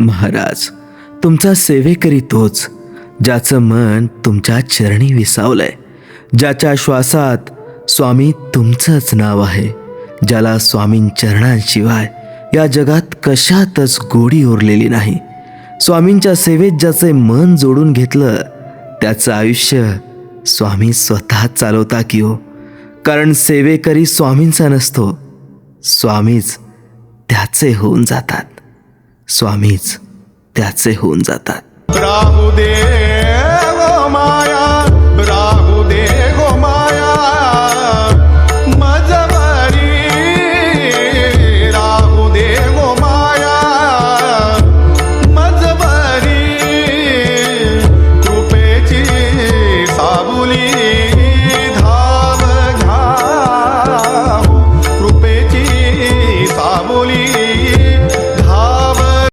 महाराज, तुमचा सेवेकरी तोच ज्याचं मन तुमच्या चरणी विसावलंय, ज्याच्या श्वासात स्वामी तुमचंच नाव आहे, ज्याला स्वामींचरणांशिवाय या जगात कशातच गोडी उरलेली नाही. स्वामींच्या सेवेत ज्याचे मन जोडून घेतलं त्याचं आयुष्य स्वामी स्वतः चालवता की हो. कारण सेवेकरी स्वामींचा नसतो, स्वामीच त्याचे होऊन जातात. स्वामीच त्याचे होऊन जातात. राहू दे माया